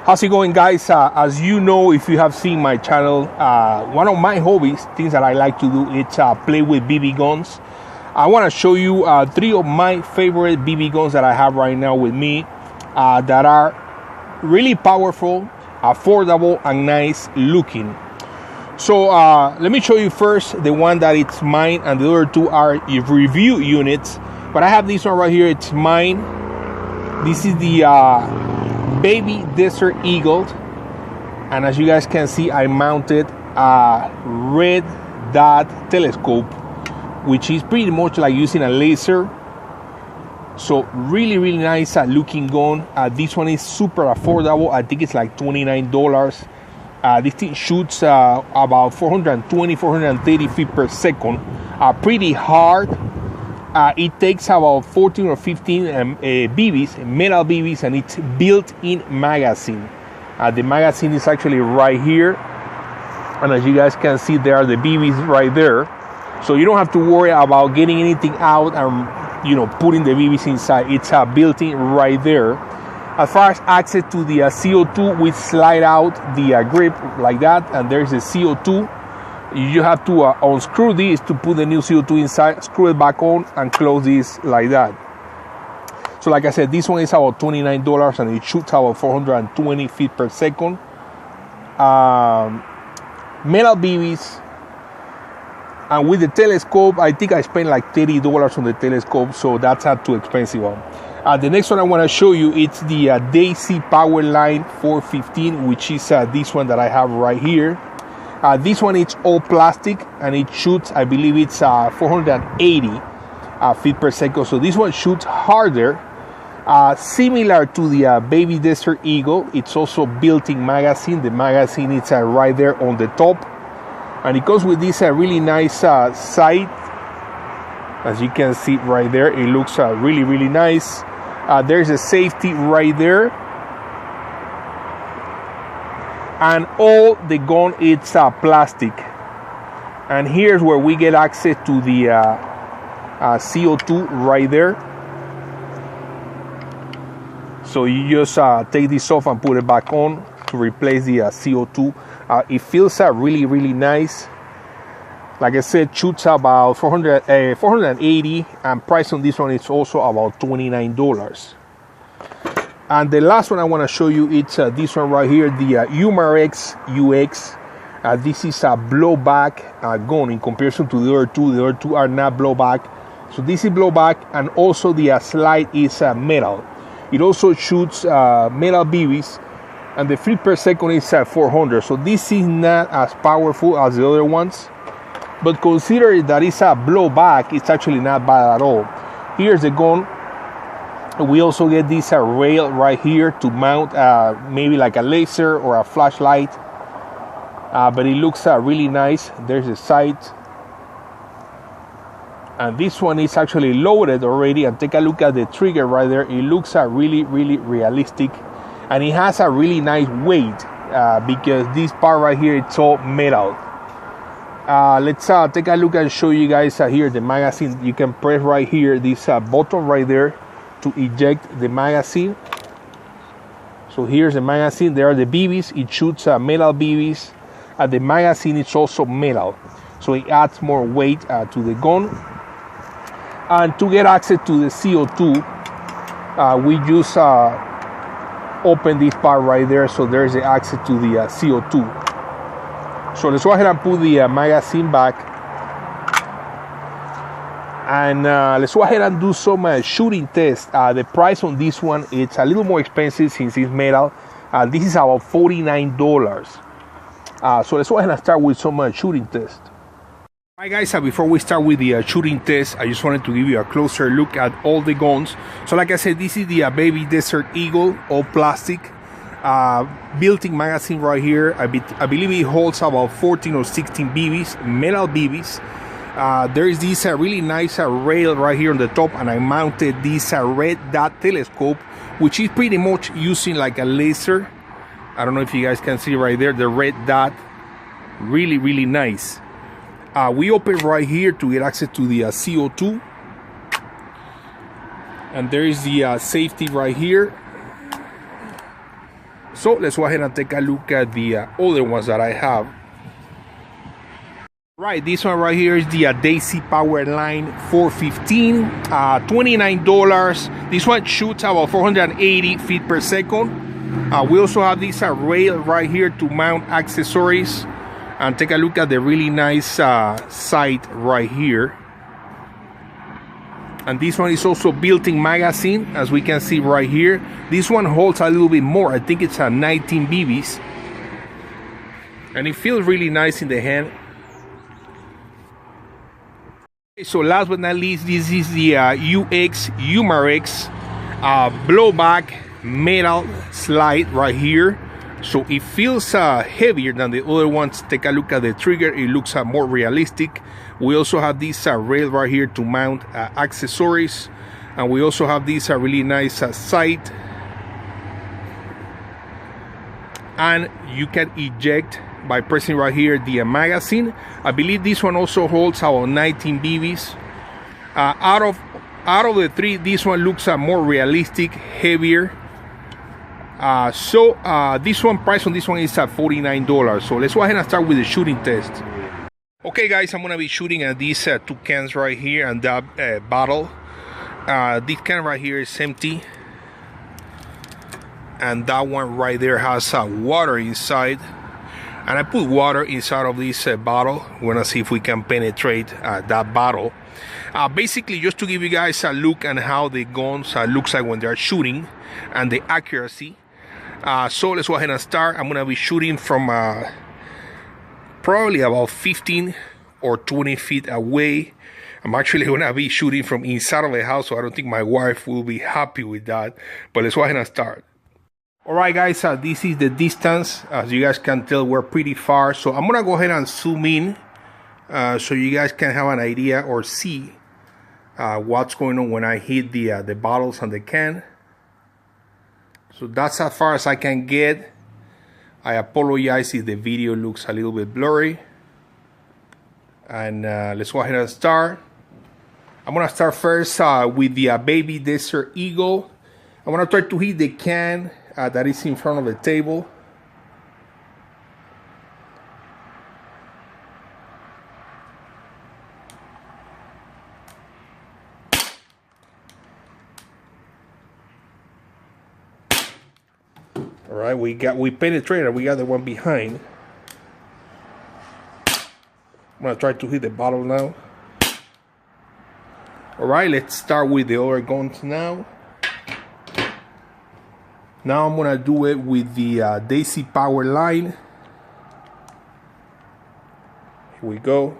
How's it going, guys? As you know, if you have seen my channel, one of my hobbies, things that I like to do, it's play with BB guns. I want to show you 3 of my favorite BB guns that I have right now with me that are really powerful, affordable, and nice looking. So let me show you first the one that it's mine, and the other 2 are review units. But I have this one right here. It's mine. This is the Baby Desert Eagle, and as you guys can see, I mounted a red dot telescope, which is pretty much like using a laser. So really nice looking gun. This one is super affordable. I think it's like $29. This thing shoots about 430 feet per second. Pretty hard. It takes about 14 or 15 BBs, metal BBs, and it's built-in magazine. The magazine is actually right here, and as you guys can see, there are the BBs right there. So you don't have to worry about getting anything out and putting the BBs inside. It's built-in right there. As far as access to the CO2, we slide out the grip like that, and there's the CO2. You have to unscrew this to put the new CO2 inside, screw it back on, and close this like that. So like I said, this one is about $29, and it shoots about 420 feet per second. Metal BBs. And with the telescope, I think I spent like $30 on the telescope, so that's not too expensive one. The next one I want to show you, it's the Daisy Powerline 415, which is this one that I have right here. This one is all plastic, and it shoots, I believe it's 480 feet per second. So this one shoots harder, similar to the Baby Desert Eagle. It's also built-in magazine. The magazine is right there on the top, and it comes with this really nice sight. As you can see right there, it looks really nice. There's a safety right there. And all the gun, it's plastic. And here's where we get access to the CO2 right there. So you just take this off and put it back on to replace the CO2. It feels really nice. Like I said, shoots about 480, and price on this one is also about $29. And the last one I want to show you, it's this one right here, the Umarex UX. This is a blowback gun in comparison to the other 2. The other 2 are not blowback. So this is blowback, and also the slide is metal. It also shoots metal BBs, and the feet per second is 400. So this is not as powerful as the other ones. But consider that it's a blowback, it's actually not bad at all. Here's the gun. We also get this rail right here to mount maybe like a laser or a flashlight. But it looks really nice. There's the sight. And this one is actually loaded already. And take a look at the trigger right there. It looks really realistic. And it has a really nice weight because this part right here, it's all metal. Let's take a look and show you guys here the magazine. You can press right here this button right there to eject the magazine. So here's the magazine. There are the BBs. It shoots metal BBs, and the magazine is also metal, so it adds more weight to the gun. And to get access to the CO2, we just open this part right there, so there's the access to the CO2. So let's go ahead and put the magazine back. And let's go ahead and do some shooting tests. The price on this one, it's a little more expensive since it's metal. This is about $49. So let's go ahead and start with some shooting tests. Alright guys, before we start with the shooting test, I just wanted to give you a closer look at all the guns. So like I said, this is the Baby Desert Eagle, all plastic. Built-in magazine right here. I believe it holds about 14 or 16 BBs, metal BBs. There is this really nice rail right here on the top, and I mounted this red dot telescope, which is pretty much using like a laser. I don't know if you guys can see right there the red dot. Really nice. We open right here to get access to the CO2, and there is the safety right here. So let's go ahead and take a look at the other ones that I have. Right, this one right here is the Daisy Powerline 415, $29. This one shoots about 480 feet per second. We also have this rail right here to mount accessories, and take a look at the really nice sight right here. And this one is also built-in magazine, as we can see right here. This one holds a little bit more. I think it's a 19 BBs, and it feels really nice in the hand. So last but not least, this is the Umarex blowback metal slide right here. So it feels heavier than the other ones. Take a look at the trigger, it looks more realistic. We also have this rail right here to mount accessories, and we also have this really nice sight, and you can eject by pressing right here the magazine. I believe this one also holds about 19 BBs. Out of the three, this one looks more realistic, heavier. This one, price on this one is at $49. So let's go ahead and start with the shooting test. Okay guys, I'm gonna be shooting at these two cans right here and that bottle. This can right here is empty, and that one right there has water inside, and I put water inside of this bottle. We're gonna see if we can penetrate that bottle. Basically just to give you guys a look at how the guns looks like when they're shooting and the accuracy. So let's go ahead and start. I'm gonna be shooting from probably about 15 or 20 feet away. I'm actually gonna be shooting from inside of the house, so I don't think my wife will be happy with that, but let's go ahead and start. All right guys, this is the distance. As you guys can tell, we're pretty far, so I'm gonna go ahead and zoom in so you guys can have an idea or see what's going on when I hit the bottles on the can. So that's as far as I can get. I apologize if the video looks a little bit blurry. And let's go ahead and start. I'm gonna start first with the Baby Desert Eagle. I'm gonna try to hit the can that is in front of the table. All right, we penetrated. We got the one behind. I'm gonna try to hit the bottle now. All right, let's start with the other guns now. Now I'm gonna do it with the Daisy Powerline. Here we go.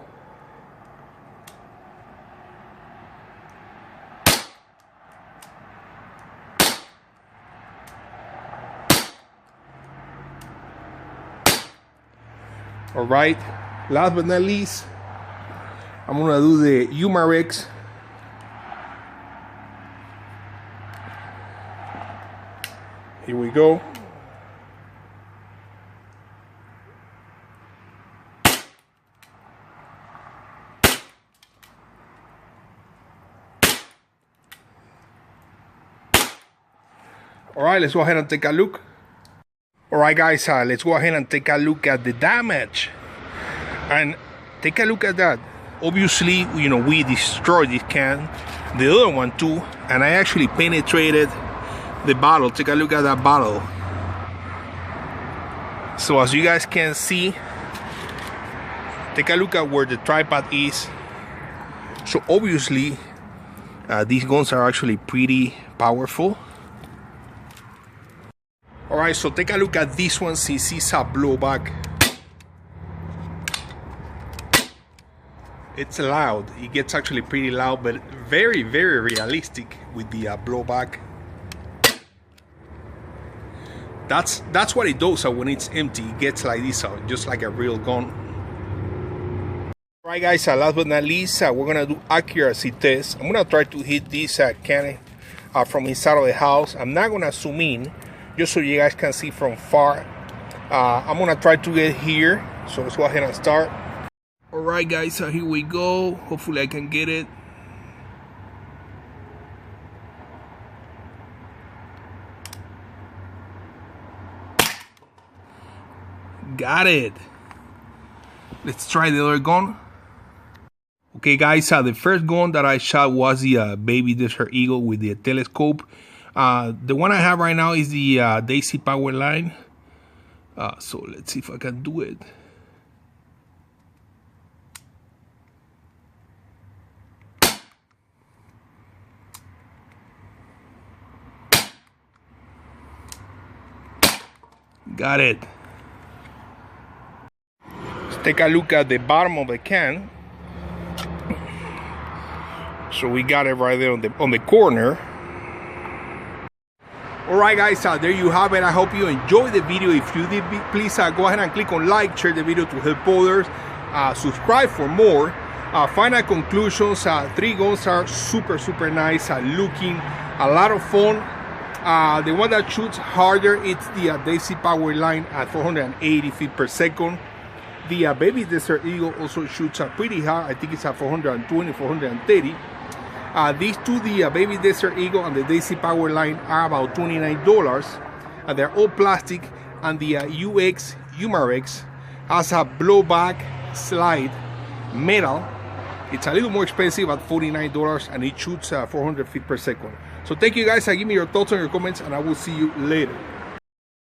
All right, last but not least, I'm gonna do the Umarex. Here we go. All right, let's go ahead and take a look. All right guys, let's go ahead and take a look at the damage, and take a look at that. Obviously, you know, we destroyed this can, the other one too, and I actually penetrated the bottle. Take a look at that bottle. So as you guys can see, take a look at where the tripod is. So obviously these guns are actually pretty powerful. All right, so take a look at this one. Since it's a blowback, it's loud. It gets actually pretty loud, but very, very realistic with the blowback. That's what it does. When it's empty, it gets like this, just like a real gun. All right guys, last but not least, we're gonna do accuracy test. I'm gonna try to hit this can from inside of the house. I'm not gonna zoom in, just so you guys can see from far. I'm gonna try to get here, so let's go ahead and start. All right guys, here we go. Hopefully I can get it. Got it. Let's try the other gun. Okay guys, the first gun that I shot was the Baby Desert Eagle with the telescope. The one I have right now is the Daisy Powerline. So let's see if I can do it. Got it. Let's take a look at the bottom of the can. So we got it right there on the corner. All right guys, there you have it. I hope you enjoyed the video. If you did, please go ahead and click on like, share the video to help others, subscribe for more. Final conclusions, 3 guns are super nice, looking a lot of fun. The one that shoots harder, it's the Daisy Powerline at 480 feet per second. The Baby Desert Eagle also shoots pretty hard. I think it's at 420, 430. These two, the Baby Desert Eagle and the Daisy Powerline, are about $29. They're all plastic, and the Umarex has a blowback slide metal. It's a little more expensive at $49, and it shoots 400 feet per second. So thank you guys. Give me your thoughts and your comments, and I will see you later.